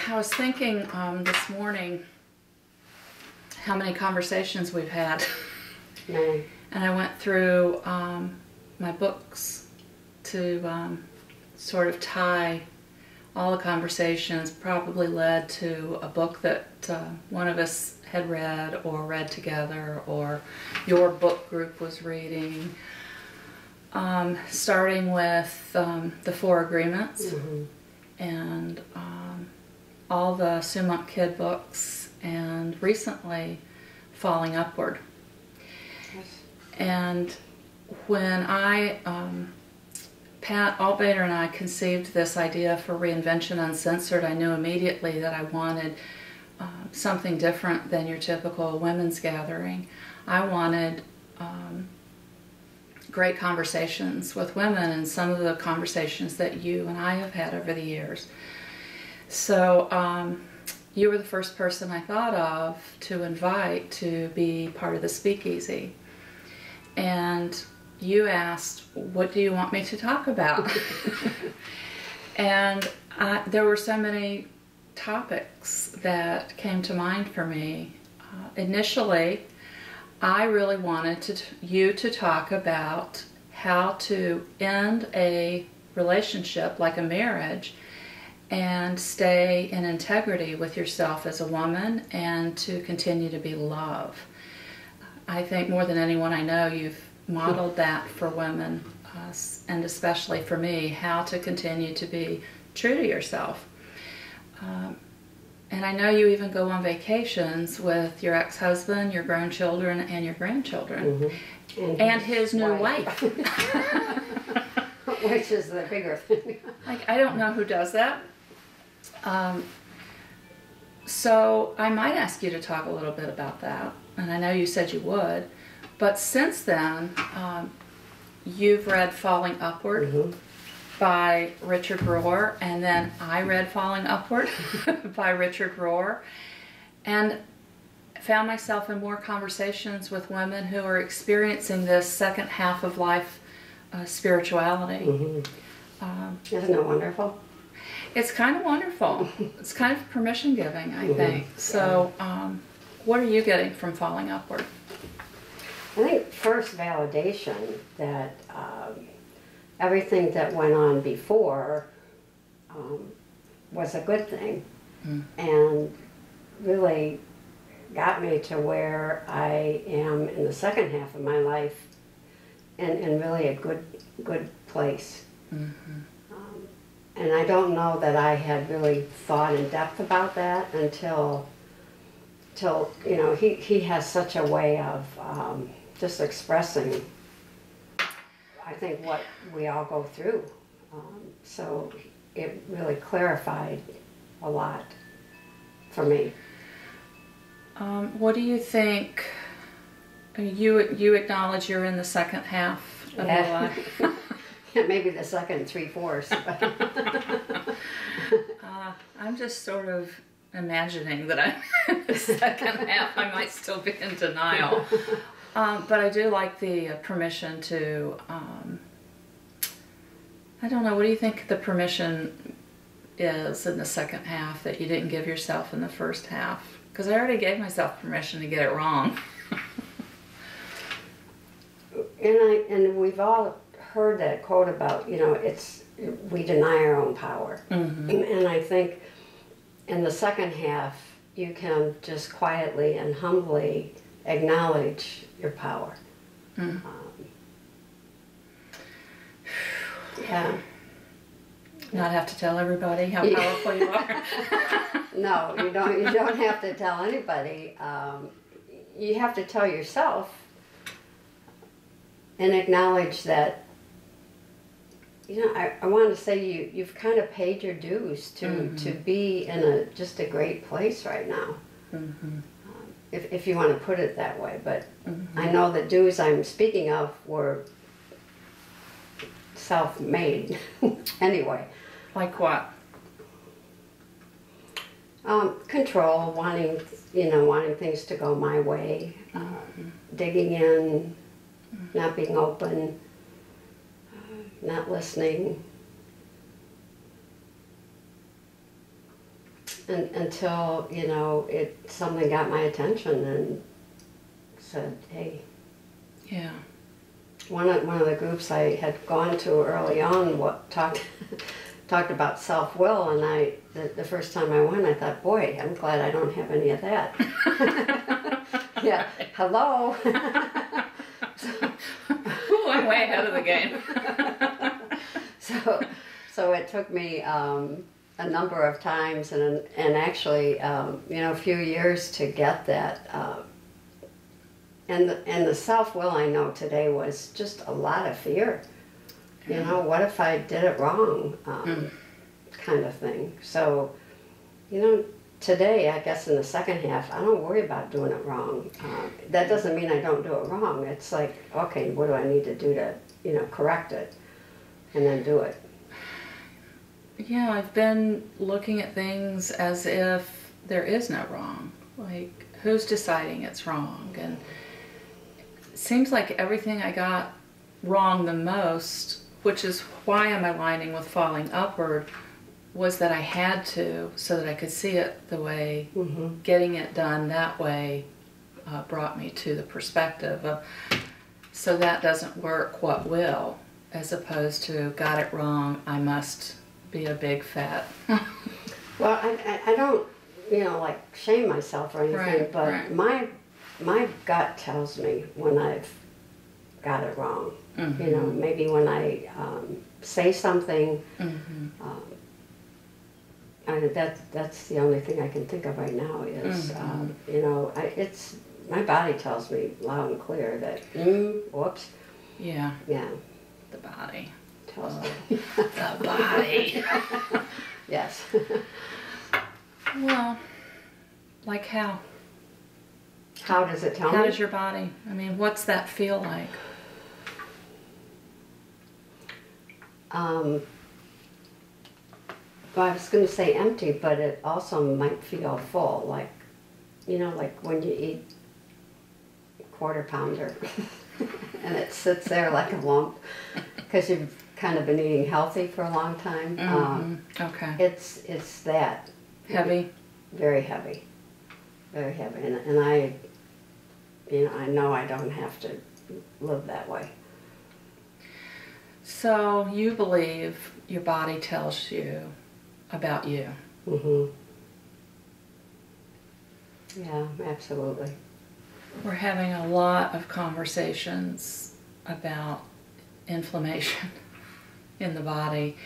I was thinking this morning how many conversations we've had. No. And I went through my books to sort of tie all the conversations, probably led to a book that one of us had read or read together, or your book group was reading. Starting with the Four Agreements, and all the Sumach Kid books, and recently Falling Upward. Yes. And when Pat Altvader and I conceived this idea for Reinvention Uncensored, I knew immediately that I wanted something different than your typical women's gathering. I wanted great conversations with women, and some of the conversations that you and I have had over the years. So you were the first person I thought of to invite to be part of the speakeasy. And you asked, what do you want me to talk about? And there were so many topics that came to mind for me. Initially, I really wanted you to talk about how to end a relationship like a marriage and stay in integrity with yourself as a woman and to continue to be love. I think more than anyone I know, you've modeled that for women, and especially for me, how to continue to be true to yourself. And I know you even go on vacations with your ex-husband, your grown children, and your grandchildren, and his new wife. Which is the bigger thing. Like, I don't know who does that. So I might ask you to talk a little bit about that, and I know you said you would, but since then, you've read Falling Upward by Richard Rohr, and then I read Falling Upward by Richard Rohr, and found myself in more conversations with women who are experiencing this second half of life spirituality. Isn't it wonderful? It's kind of wonderful. It's kind of permission giving, I think. So what are you getting from Falling Upward? I think first validation that everything that went on before was a good thing, and really got me to where I am in the second half of my life, in really a good place. And I don't know that I had really thought in depth about that until you know, he has such a way of just expressing, I think, what we all go through. So it really clarified a lot for me. What do you think? You acknowledge you're in the second half of your life. Yeah, maybe the second 3/4. I'm just sort of imagining that I'm in the second half. I might still be in denial. But I do like the permission to, I don't know, what do you think the permission is in the second half that you didn't give yourself in the first half? Because I already gave myself permission to get it wrong. And we've all heard that quote about, you know, we deny our own power. And I think in the second half, you can just quietly and humbly acknowledge your power. Yeah. Not have to tell everybody how powerful you are. No, you don't. You don't have to tell anybody. You have to tell yourself and acknowledge that. You know, I want to say you've kind of paid your dues to be in just a great place right now. If you want to put it that way, but I know the dues I'm speaking of were self-made anyway. Like what? Control, wanting things to go my way, digging in, not being open, not listening. until, you know, something got my attention and said, hey. Yeah. One of the groups I had gone to early on talked about self-will, and the first time I went, I thought, boy, I'm glad I don't have any of that. Yeah, hello. Ooh, I'm way ahead of the game. So it took me a number of times and actually, you know, a few years to get that. And the self-will I know today was just a lot of fear. You know, what if I did it wrong, kind of thing. So, you know, today, I guess in the second half, I don't worry about doing it wrong. That doesn't mean I don't do it wrong. It's like, okay, what do I need to do to, you know, correct it, and then do it. Yeah, I've been looking at things as if there is no wrong. Like, who's deciding it's wrong? And it seems like everything I got wrong the most, which is why I'm aligning with falling upward, was that I had to, so that I could see it the way, getting it done that way brought me to the perspective of, so that doesn't work, what will? As opposed to, got it wrong, I must be a big fat. Well, I don't, you know, like shame myself or anything, Right, but right. my gut tells me when I've got it wrong. You know, maybe when I say something, and that's the only thing I can think of right now is, you know, my body tells me loud and clear that, whoops. Yeah. Yeah. The body. Tells me. The body. Yes. Well, like how? How does it tell me? How does your body? I mean, what's that feel like? Well, I was going to say empty, but it also might feel full, like, you know, like when you eat a quarter pounder and it sits there like a lump because you've kind of been eating healthy for a long time. Okay. It's that. Heavy? Very heavy. Very heavy. And I, you know, I know I don't have to live that way. So you believe your body tells you about you? Yeah, absolutely. We're having a lot of conversations about inflammation in the body,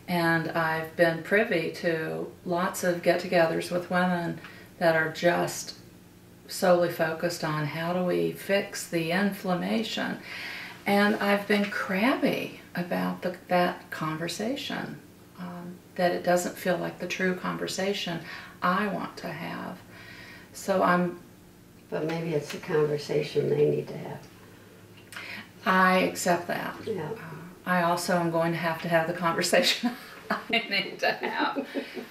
and I've been privy to lots of get-togethers with women that are just solely focused on how do we fix the inflammation. And I've been crabby about that conversation, that it doesn't feel like the true conversation I want to have. So But maybe it's a conversation they need to have. I accept that. Yeah. I also am going to have the conversation I need to have,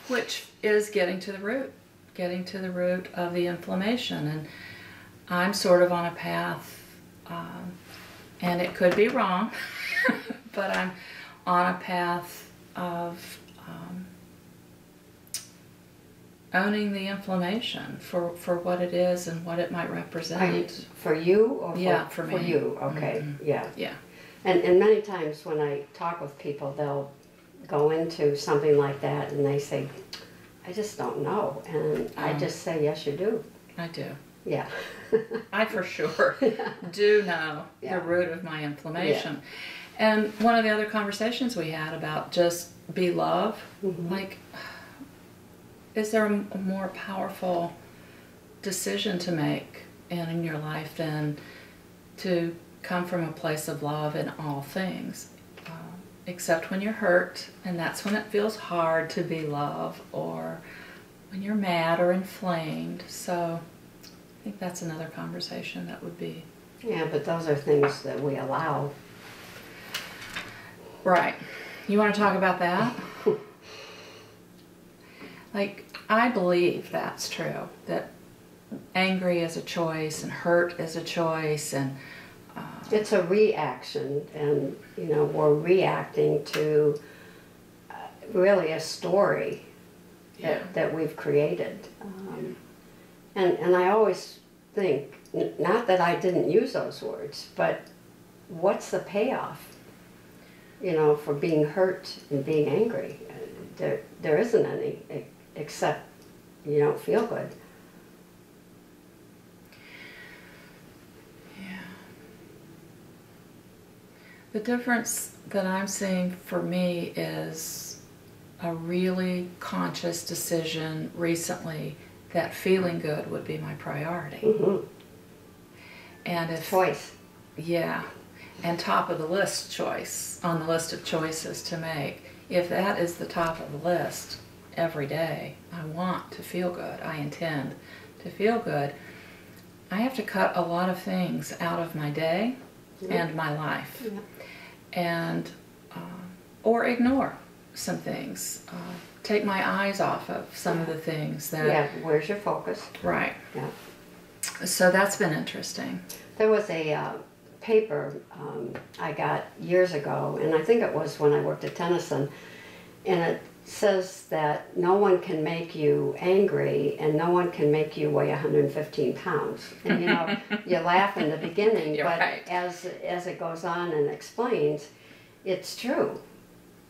which is getting to the root of the inflammation. And I'm sort of on a path, and it could be wrong, but I'm on a path of owning the inflammation for what it is and what it might represent. For you or for me. For you, okay, yeah. Yeah. And many times when I talk with people, they'll go into something like that and they say, I just don't know. And I just say, yes, you do. I do. Yeah. I for sure do know the root of my inflammation. Yeah. And one of the other conversations we had about just be love, like, is there a more powerful decision to make in your life than to come from a place of love in all things? Except when you're hurt, and that's when it feels hard to be love, or when you're mad or inflamed. So I think that's another conversation that would be... Yeah, but those are things that we allow. Right. You want to talk about that? Like, I believe that's true, that angry is a choice and hurt is a choice, and it's a reaction, and you know, we're reacting to really a story, that we've created. And I always think, not that I didn't use those words, but what's the payoff, for being hurt and being angry? There isn't any, except you don't feel good. Yeah. The difference that I'm seeing for me is a really conscious decision recently that feeling good would be my priority. Mm-hmm. And if Choice. Yeah, and top of the list choice on the list of choices to make. If that is the top of the list every day, I want to feel good, I intend to feel good, I have to cut a lot of things out of my day and my life. And or ignore some things, take my eyes off of some of the things that... Where's your focus? Right. Yeah. So that's been interesting. There was a paper I got years ago, and I think it was when I worked at Tennyson, and it says that no one can make you angry and no one can make you weigh 115 pounds. And you laugh in the beginning, You're but right. as it goes on and explains, it's true.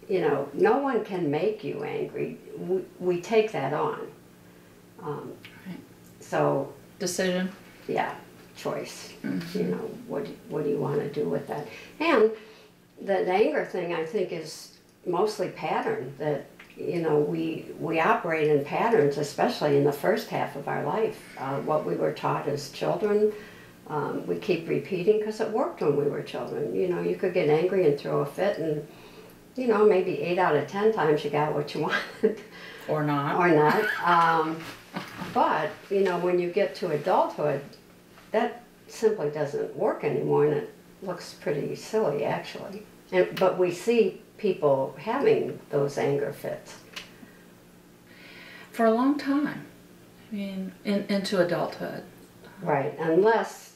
No one can make you angry. We take that on. Right. So, Decision. yeah, choice. Mm-hmm. What do you want to do with that? And the anger thing, I think, is mostly pattern. That we operate in patterns, especially in the first half of our life. What we were taught as children, we keep repeating because it worked when we were children. You could get angry and throw a fit, and maybe 8 out of 10 times you got what you wanted. Or not. Or not. But, when you get to adulthood, that simply doesn't work anymore, and it looks pretty silly, actually. But we see people having those anger fits. For a long time. I mean, into adulthood. Right, unless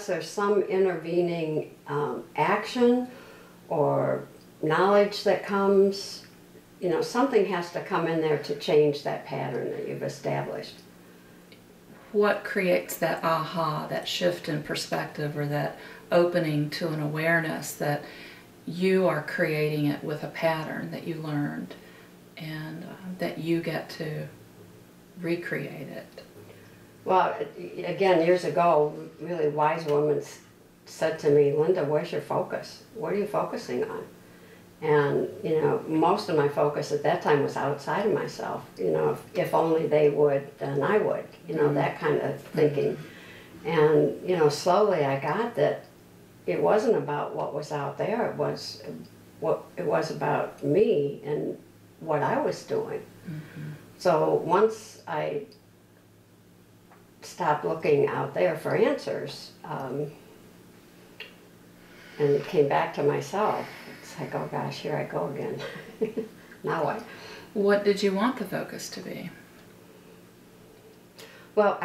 there's some intervening action or knowledge that comes, something has to come in there to change that pattern that you've established. What creates that aha, that shift in perspective, or that opening to an awareness that you are creating it with a pattern that you learned, and that you get to recreate it? Well, again, years ago, really wise woman said to me, Linda, where's your focus? What are you focusing on? And, most of my focus at that time was outside of myself. If only they would, then I would, that kind of thinking. And, slowly I got that it wasn't about what was out there, it was about me and what I was doing. Mm-hmm. So once I stopped looking out there for answers, and came back to myself, it's like, oh gosh, here I go again. Now what? What did you want the focus to be? Well,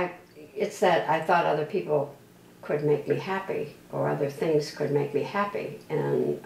it's that I thought other people could make me happy, or other things could make me happy, and